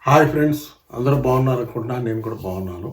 Hi friends, అందరూ బాగున్నారు అనుకుంటున్నా. నేను కూడా బాగున్నాను.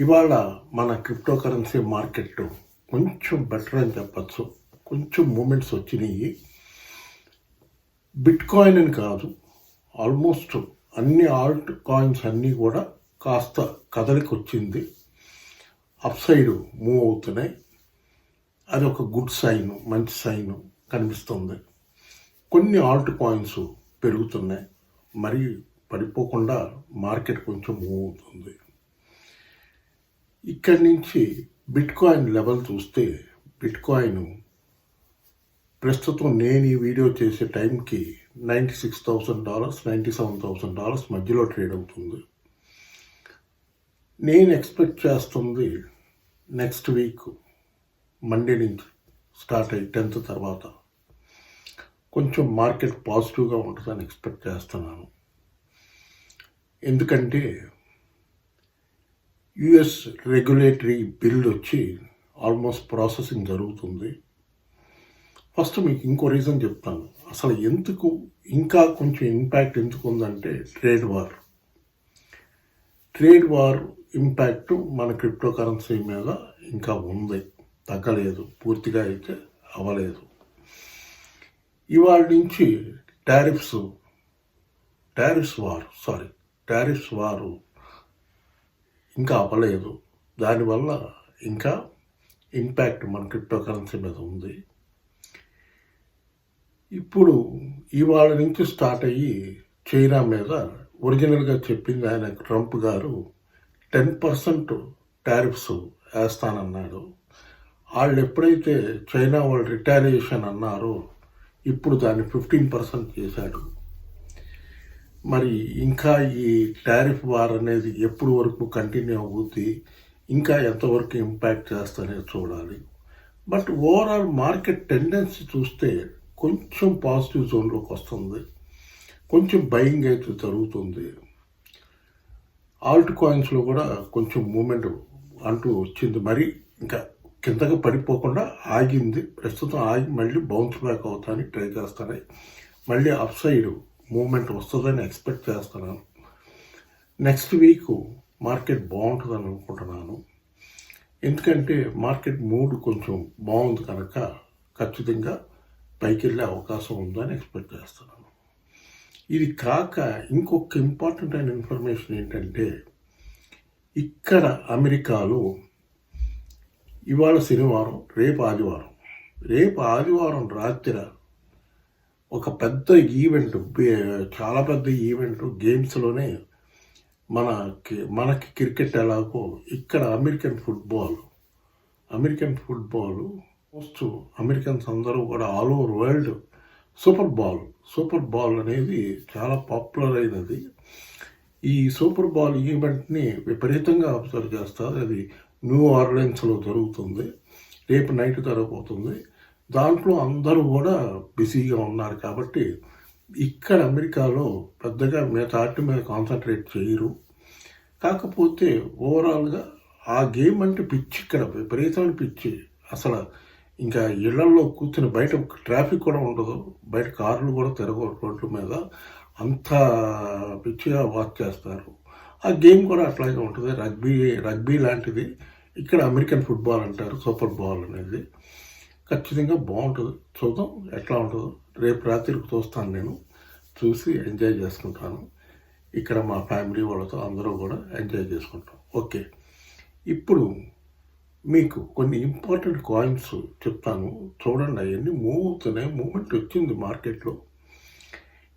ఇవాళ మన క్రిప్టో కరెన్సీ మార్కెట్ కొంచెం బెటర్ అని చెప్పచ్చు. కొంచెం మూమెంట్స్ వచ్చినాయి. బిట్ కాయిన్ అని కాదు, ఆల్మోస్ట్ అన్ని ఆల్ట్ కాయిన్స్ అన్నీ కూడా కాస్త కదలికి వచ్చింది. అప్ సైడ్ మూవ్ అవుతున్నాయి. అది ఒక గుడ్ సైన్, మంచి సైన్ కనిపిస్తుంది. కొన్ని ఆల్ట్ కాయిన్స్ పెరుగుతున్నాయి. మరి పడిపోకుండా మార్కెట్ కొంచెం మూవ్ అవుతుంది. ఇక్కడి నుంచి బిట్ కాయిన్ లెవెల్ చూస్తే, బిట్ కాయిన్ ప్రస్తుతం నేను ఈ వీడియో చేసే టైంకి $96,000, $97,000 మధ్యలో ట్రేడ్ అవుతుంది. నేను ఎక్స్పెక్ట్ చేస్తుంది నెక్స్ట్ వీక్ మండే నుంచి స్టార్ట్ అయ్యి 10th తర్వాత కొంచెం మార్కెట్ పాజిటివ్గా ఉంటుందని ఎక్స్పెక్ట్ చేస్తున్నాను. ఎందుకంటే యుఎస్ రెగ్యులేటరీ బిల్ వచ్చి ఆల్మోస్ట్ ప్రాసెసింగ్ జరుగుతుంది. ఫస్ట్ మీకు ఇంకో రీజన్ చెప్తాను. అసలు ఎందుకు ఇంకా కొంచెం ఇంపాక్ట్ ఎందుకు ఉందంటే ట్రేడ్ వార్ ఇంపాక్ట్ మన క్రిప్టో కరెన్సీ మీద ఇంకా ఉంది, తగ్గలేదు, పూర్తిగా అయితే అవ్వలేదు. ఇవాళ నుంచి టారిఫ్స్ వారు ఇంకా అవ్వలేదు. దానివల్ల ఇంకా ఇంపాక్ట్ మన క్రిప్టో కరెన్సీ మీద ఉంది. ఇప్పుడు ఇవాళ నుంచి స్టార్ట్ అయ్యి చైనా మీద ఒరిజినల్గా చెప్పింది ఆయన ట్రంప్ గారు 10% టారిఫ్స్ వేస్తానన్నాడు. వాళ్ళు ఎప్పుడైతే చైనా వాళ్ళు రిటాలియేషన్ అన్నారో ఇప్పుడు దాన్ని 15% చేశాడు. మరి ఇంకా ఈ టారిఫ్ వార్ అనేది ఎప్పుడు వరకు కంటిన్యూ అవుతుంది, ఇంకా ఎంతవరకు ఇంపాక్ట్ చేస్తానే చూడాలి. బట్ ఓవరాల్ మార్కెట్ టెండెన్సీ చూస్తే కొంచెం పాజిటివ్ జోన్లోకి వస్తుంది. కొంచెం బయింగ్ అయితే జరుగుతుంది. ఆల్ట్ కాయిన్స్లో కూడా కొంచెం మూమెంట్ అంటూ వచ్చింది. మరి ఇంకా కిందకి పడిపోకుండా ఆగింది. ప్రస్తుతం ఆగి మళ్ళీ బౌన్స్ బ్యాక్ అవుతానికి ట్రై చేస్తాయి. మళ్ళీ అప్ సైడ్ మూమెంట్ వస్తుందని ఎక్స్పెక్ట్ చేస్తున్నాను. నెక్స్ట్ వీక్ మార్కెట్ బాగుంటుందని అనుకుంటున్నాను. ఎందుకంటే మార్కెట్ మూడ్ కొంచెం బాగుంది కనుక ఖచ్చితంగా పైకి వెళ్ళే అవకాశం ఉందని ఎక్స్పెక్ట్ చేస్తున్నాను. ఇది కాక ఇంకొక ఇంపార్టెంట్ అయిన ఇన్ఫర్మేషన్ ఏంటంటే, ఇక్కడ అమెరికాలో ఇవాళ శనివారం, రేపు ఆదివారం రాత్రి ఒక పెద్ద ఈవెంట్, చాలా పెద్ద ఈవెంట్ గేమ్స్లోనే మనకి క్రికెట్ ఎలాగో ఇక్కడ అమెరికన్ ఫుట్బాల్ మోస్ట్ అమెరికన్స్ అందరూ కూడా all over world super ball అనేది చాలా పాపులర్ అయినది. ఈ సూపర్ బాల్ ఈవెంట్ని విపరీతంగా అబ్జర్వ్ చేస్తారు. అది న్యూ ఆర్లియన్స్లో జరుగుతుంది. రేపు నైట్ జరగబోతుంది. దాంట్లో అందరూ కూడా బిజీగా ఉన్నారు కాబట్టి ఇక్కడ అమెరికాలో పెద్దగా ఆర్ట్ మీద కాన్సన్ట్రేట్ చేయరు. కాకపోతే ఓవరాల్గా ఆ గేమ్ అంటే పిచ్చి, ఇక్కడ విపరీతమైన పిచ్చి. అసలు ఇంకా ఇళ్లలో కూర్చుని బయట ట్రాఫిక్ కూడా ఉండదు, బయట కార్లు కూడా తిరగవు రోడ్ల మీద, అంత పిచ్చిగా వాచ్ చేస్తారు. ఆ గేమ్ కూడా అట్లాగే ఉంటుంది. రగ్బీ లాంటిది ఇక్కడ అమెరికన్ ఫుట్బాల్ అంటారు, సూపర్ బాల్ అనేది. ఖచ్చితంగా బాగుంటుంది. చూద్దాం ఎట్లా ఉంటుందో. రేపు రాత్రికి చూస్తాను, నేను చూసి ఎంజాయ్ చేసుకుంటాను. ఇక్కడ మా ఫ్యామిలీ వాళ్ళతో అందరూ కూడా ఎంజాయ్ చేసుకుంటాం. ఓకే, ఇప్పుడు మీకు కొన్ని ఇంపార్టెంట్ కాయిన్స్ చెప్తాను, చూడండి. అవన్నీ మూవ్ అవుతున్నాయి. మూమెంట్ వచ్చింది మార్కెట్లో.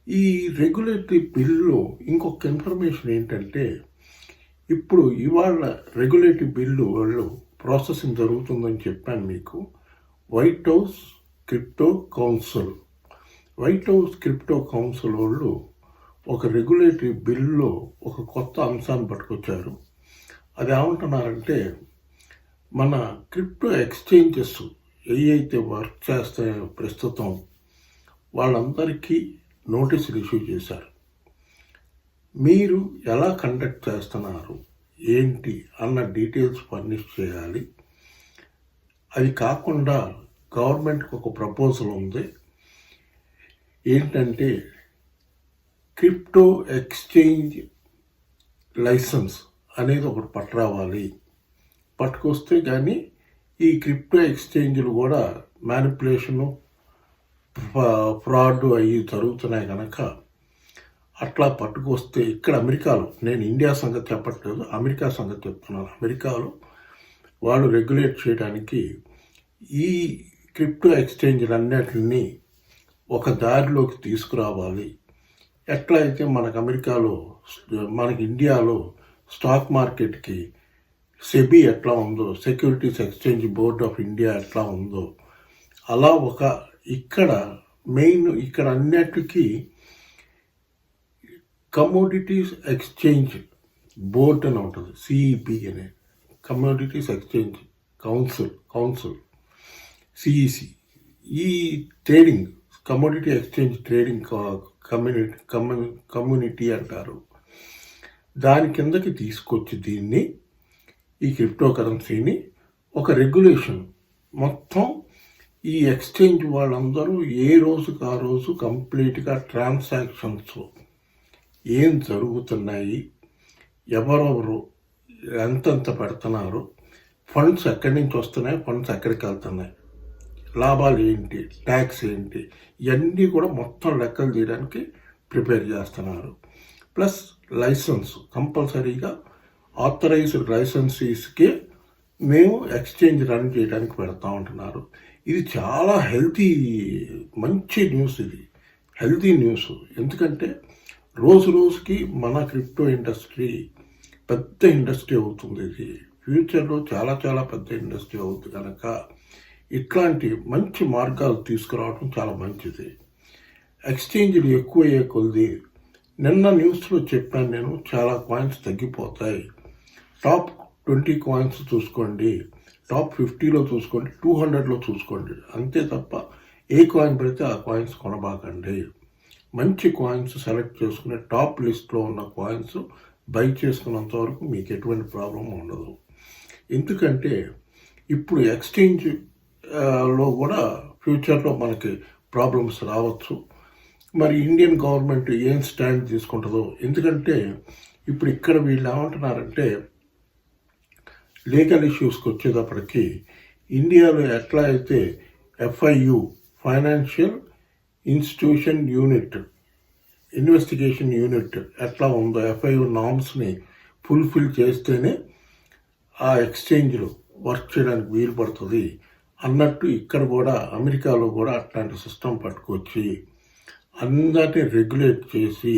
ఈ రెగ్యులేటరీ బిల్లు ఇంకొక ఇన్ఫర్మేషన్ ఏంటంటే, ఇప్పుడు ఇవాళ రెగ్యులేటరీ బిల్లు వాళ్ళు ప్రాసెసింగ్ జరుగుతుందని చెప్పాను మీకు. వైట్ హౌస్ క్రిప్టో కౌన్సిల్ వాళ్ళు ఒక రెగ్యులేటరీ బిల్లో ఒక కొత్త అంశాన్ని పట్టుకొచ్చారు. అది ఏమంటున్నారంటే, మన క్రిప్టో ఎక్స్చేంజెస్ ఏవైతే వర్క్ చేస్తాయో ప్రస్తుతం వాళ్ళందరికీ నోటీసులు ఇష్యూ చేశారు. మీరు ఎలా కండక్ట్ చేస్తున్నారు ఏంటి అన్న డీటెయిల్స్ ఫర్నిష్ చేయాలి. అది కాకుండా గవర్నమెంట్కి ఒక ప్రపోజల్ ఉంది. ఏంటంటే క్రిప్టో ఎక్స్చేంజ్ లైసెన్స్ అనేది ఒకటి పట్టురావాలి. పట్టుకొస్తే కానీ ఈ క్రిప్టో ఎక్స్చేంజ్లు కూడా మ్యానిపులేషను, ఫ్రాడ్ అయ్యి జరుగుతున్నాయి కనుక అట్లా పట్టుకొస్తే ఇక్కడ అమెరికాలో, నేను ఇండియా సంగతి చెప్పట్లేదు, అమెరికా సంగతి చెప్తున్నాను. అమెరికాలో వాళ్ళు రెగ్యులేట్ చేయడానికి ఈ క్రిప్టో ఎక్స్చేంజ్లన్నిటిని ఒక దారిలోకి తీసుకురావాలి. ఎట్లా అయితే మనకు అమెరికాలో, మనకి ఇండియాలో స్టాక్ మార్కెట్కి సెబీ ఎట్లా ఉందో, securities exchange board of India ఎట్లా ఉందో, అలా ఇక్కడ మెయిన్ ఇక్కడ అన్నిటికీ కమోడిటీస్ ఎక్స్చేంజ్ బోర్డ్ అని ఉంటుంది, సిఈపి అనే కమోడిటీస్ ఎక్స్చేంజ్ కౌన్సిల్ సిఈసి. ఈ trading commodity exchange trading community అంటారు. దాని కిందకి తీసుకొచ్చి దీన్ని, ఈ క్రిప్టో కరెన్సీని ఒక రెగ్యులేషన్ మొత్తం ఈ ఎక్స్చేంజ్ వాళ్ళందరూ ఏ రోజుకు ఆ రోజు కంప్లీట్గా ట్రాన్సాక్షన్స్ ఏం జరుగుతున్నాయి, ఎవరెవరు ఎంతెంత పెడుతున్నారు, ఫండ్స్ ఎక్కడి నుంచి వస్తున్నాయి, ఫండ్స్ ఎక్కడికి వెళ్తున్నాయి, లాభాలు ఏంటి, ట్యాక్స్ ఏంటి, ఇవన్నీ కూడా మొత్తం లెక్కలు తీయడానికి ప్రిపేర్ చేస్తున్నారు. ప్లస్ లైసెన్స్ కంపల్సరీగా ఆథరైజ్డ్ లైసెన్సీస్కే మేము ఎక్స్చేంజ్ రన్ చేయడానికి పెడతా ఉంటున్నారు. ఇది చాలా మంచి న్యూస్. ఇది హెల్తీ న్యూస్. ఎందుకంటే రోజు రోజుకి మన క్రిప్టో ఇండస్ట్రీ పెద్ద ఇండస్ట్రీ అవుతుంది. ఇది ఫ్యూచర్లో చాలా చాలా పెద్ద ఇండస్ట్రీ అవుతుంది కనుక ఇట్లాంటి మంచి మార్గాలు తీసుకురావడం చాలా మంచిది. ఎక్స్చేంజ్లు ఎక్కువయ్యే కొద్ది, నిన్న న్యూస్లో చెప్పాను నేను, చాలా కాయిన్స్ తగ్గిపోతాయి. టాప్ 20 కాయిన్స్ చూసుకోండి, టాప్ 50లో చూసుకోండి, 200లో చూసుకోండి, అంతే తప్ప ఏ కాయిన్ పెడితే ఆ కాయిన్స్ కొనబాకండి. మంచి కాయిన్స్ సెలెక్ట్ చేసుకునే టాప్ లిస్ట్లో ఉన్న కాయిన్స్ బై చేసుకున్నంత వరకు మీకు ఎటువంటి ప్రాబ్లం ఉండదు. ఎందుకంటే ఇప్పుడు ఎక్స్చేంజ్ లో కూడా ఫ్యూచర్లో మనకి ప్రాబ్లమ్స్ రావచ్చు. మరి ఇండియన్ గవర్నమెంట్ ఏం స్టాండ్ తీసుకుంటుందో. ఎందుకంటే ఇప్పుడు ఇక్కడ వీళ్ళు ఏమంటున్నారంటే, లీగల్ ఇష్యూస్కి వచ్చేటప్పటికి ఇండియాలో ఎట్లా అయితే FIU financial institution unit investigation unit ఎట్లా ఉందో, FIU నామ్స్ని ఫుల్ఫిల్ చేస్తేనే ఆ ఎక్స్చేంజ్లో వర్క్ చేయడానికి వీలు పడుతుంది అన్నట్టు ఇక్కడ కూడా అమెరికాలో కూడా అట్లాంటి సిస్టమ్ పట్టుకొచ్చి అందరినీ రెగ్యులేట్ చేసి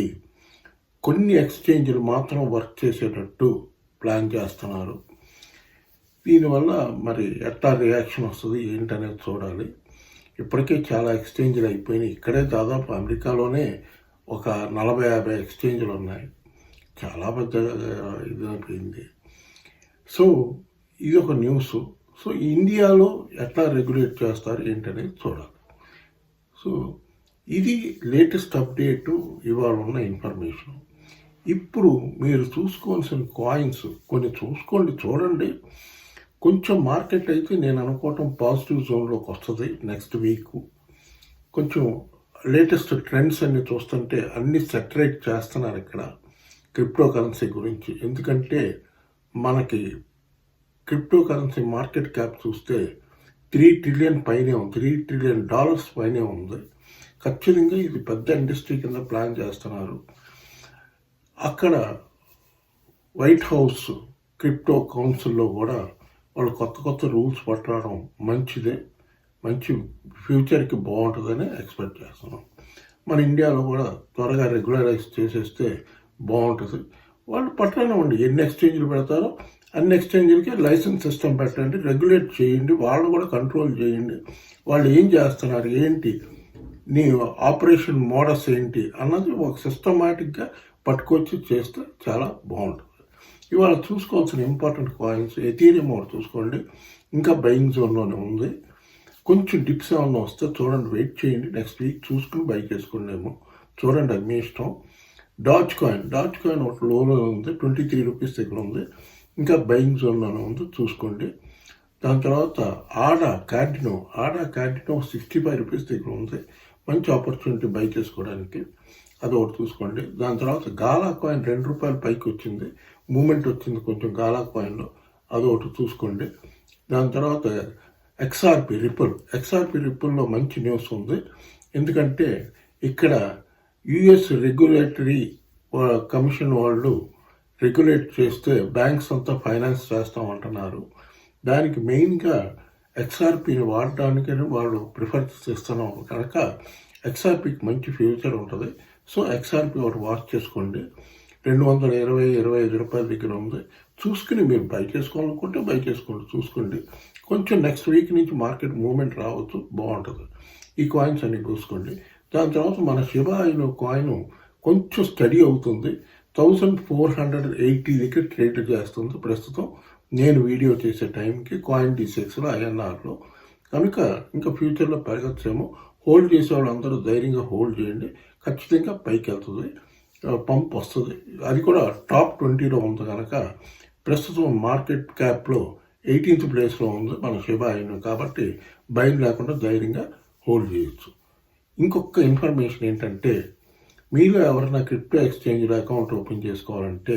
కొన్ని ఎక్స్చేంజ్లు మాత్రం వర్క్ చేసేటట్టు ప్లాన్ చేస్తున్నారు. దీనివల్ల మరి ఎట్లా రియాక్షన్ వస్తుంది ఏంటనేది చూడాలి. ఇప్పటికే చాలా ఎక్స్చేంజ్లు అయిపోయినాయి. ఇక్కడే దాదాపు అమెరికాలోనే ఒక 40-50 ఎక్స్చేంజ్లు ఉన్నాయి. చాలా పెద్ద ఇది అయిపోయింది. సో ఇది ఒక న్యూస్. సో ఇండియాలో ఎట్లా రెగ్యులేట్ చేస్తారు ఏంటనేది చూడాలి. సో ఇది లేటెస్ట్ అప్డేటు, ఇవాళ ఉన్న ఇన్ఫర్మేషన్. ఇప్పుడు మీరు చూసుకోవాల్సిన కాయిన్స్ కొన్ని చూసుకోండి, చూడండి. కొంచెం మార్కెట్ అయితే నేను అనుకోవటం పాజిటివ్ జోన్లోకి వస్తుంది నెక్స్ట్ వీక్. కొంచెం లేటెస్ట్ ట్రెండ్స్ అన్ని చూస్తుంటే అన్ని సెటరేట్ చేస్తున్నారు ఇక్కడ క్రిప్టో కరెన్సీ గురించి. ఎందుకంటే మనకి క్రిప్టో కరెన్సీ మార్కెట్ క్యాప్ చూస్తే $3 ట్రిలియన్ పైనే ఉంది, $3 ట్రిలియన్ పైనే ఉంది. ఖచ్చితంగా ఇది పెద్ద ఇండస్ట్రీ కింద ప్లాన్ చేస్తున్నారు. అక్కడ వైట్ హౌస్ క్రిప్టో కౌన్సిల్లో కూడా వాళ్ళు కొత్త రూల్స్ పట్టడం మంచిదే, మంచి ఫ్యూచర్కి బాగుంటుందని ఎక్స్పెక్ట్ చేస్తున్నాం. మన ఇండియాలో కూడా త్వరగా రెగ్యులరైజ్ చేసేస్తే బాగుంటుంది. వాళ్ళు పట్టనివ్వండి, ఎన్ని ఎక్స్చేంజ్లు పెడతారో అన్ని ఎక్స్చేంజ్లకి లైసెన్స్ సిస్టమ్ పెట్టండి, రెగ్యులేట్ చేయండి, వాళ్ళు కూడా కంట్రోల్ చేయండి. వాళ్ళు ఏం చేస్తున్నారు ఏంటి, నీ ఆపరేషన్ మోడల్స్ ఏంటి అన్నది ఒక సిస్టమాటిక్గా పట్టుకొచ్చి చేస్తే చాలా బాగుంటుంది. ఇవాళ చూసుకోవాల్సిన ఇంపార్టెంట్ కాయిన్స్ ఎథీరియం ఒకటి చూసుకోండి, ఇంకా బయింగ్ జోన్లోనే ఉంది. కొంచెం డిప్స్ ఏమన్నా వస్తే చూడండి, వెయిట్ చేయండి, నెక్స్ట్ వీక్ చూసుకుని బై చేసుకోండేమో చూడండి, అది మీ ఇష్టం. డాజ్ కాయిన్ ఒకటి లోలో ఉంది, 23 రూపీస్ దగ్గర ఉంది, ఇంకా బయింగ్ జోన్లోనే ఉంది, చూసుకోండి. దాని తర్వాత ఆడా కార్డినో 65 రూపీస్ దగ్గర ఉంది, మంచి ఆపర్చునిటీ బై చేసుకోవడానికి. అది ఒకటి చూసుకోండి. దాని తర్వాత గాలా కాయిన్ ₹2 పైకి వచ్చింది, మూమెంట్ వచ్చింది కొంచెం గాలా కాయిన్లో, అది ఒకటి చూసుకోండి. దాని తర్వాత XRP రిపుల్లో మంచి న్యూస్ ఉంది. ఎందుకంటే ఇక్కడ యుఎస్ రెగ్యులేటరీ కమిషన్ వాళ్ళు రెగ్యులేట్ చేస్తే బ్యాంక్స్ అంతా ఫైనాన్స్ చేస్తామంటున్నారు. దానికి మెయిన్గా XRPని వాడడానికి వాళ్ళు ప్రిఫర్ చేస్తున్నారు కనుక XRPకి మంచి ఫ్యూచర్ ఉంటుంది. సో XRP ఒకటి వాచ్ చేసుకోండి. $225 దగ్గర ఉంది. చూసుకుని మీరు బై చేసుకోవాలనుకుంటే బై చేసుకోండి, చూసుకోండి. కొంచెం నెక్స్ట్ వీక్ నుంచి మార్కెట్ మూవ్మెంట్ రావచ్చు, బాగుంటుంది. ఈ కాయిన్స్ అన్ని చూసుకోండి. దాని తర్వాత మన షిబా ఇను కాయిన్ కొంచెం స్టడీ అవుతుంది. 1480 దగ్గర ట్రేడ్ చేస్తుంది ప్రస్తుతం నేను వీడియో చేసే టైంకి CoinDCXలో INRలో. కనుక ఇంకా ఫ్యూచర్లో పెరగచ్చేమో. హోల్డ్ చేసే వాళ్ళందరూ ధైర్యంగా హోల్డ్ చేయండి, ఖచ్చితంగా పైకి వెళ్తుంది, పంప్ వస్తుంది. అది కూడా టాప్ 20లో ఉంది కనుక ప్రస్తుతం మార్కెట్ క్యాప్లో 18th ప్లేస్లో ఉంది మన షిబా ఇను. కాబట్టి భయం లేకుండా ధైర్యంగా హోల్డ్ చేయొచ్చు. ఇంకొక ఇన్ఫర్మేషన్ ఏంటంటే, మీలో ఎవరైనా క్రిప్టో ఎక్స్చేంజ్లో అకౌంట్ ఓపెన్ చేసుకోవాలంటే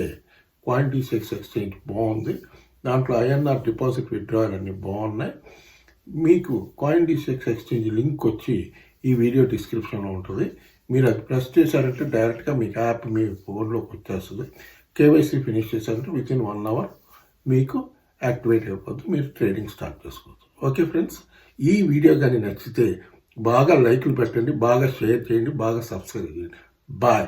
CoinDCX ఎక్స్చేంజ్ బాగుంది. దాంట్లో INR డిపాజిట్ విత్డ్రాయల్ అన్నీ బాగున్నాయి. మీకు CoinDCX ఎక్స్చేంజ్ లింక్ వచ్చి ఈ వీడియో డిస్క్రిప్షన్లో ఉంటుంది. మీరు అది ప్రెస్ చేశారంటే డైరెక్ట్గా మీకు యాప్ మీ ఫోన్లోకి వచ్చేస్తుంది. KYC ఫినిష్ చేశారంటే వితిన్ 1 hour మీకు యాక్టివేట్ అయిపోతుంది, మీరు ట్రేడింగ్ స్టార్ట్ చేసుకోవచ్చు. ఓకే ఫ్రెండ్స్, ఈ వీడియో కానీ నచ్చితే బాగా లైక్లు పెట్టండి, బాగా షేర్ చేయండి, బాగా సబ్స్క్రైబ్ చేయండి. బాయ్.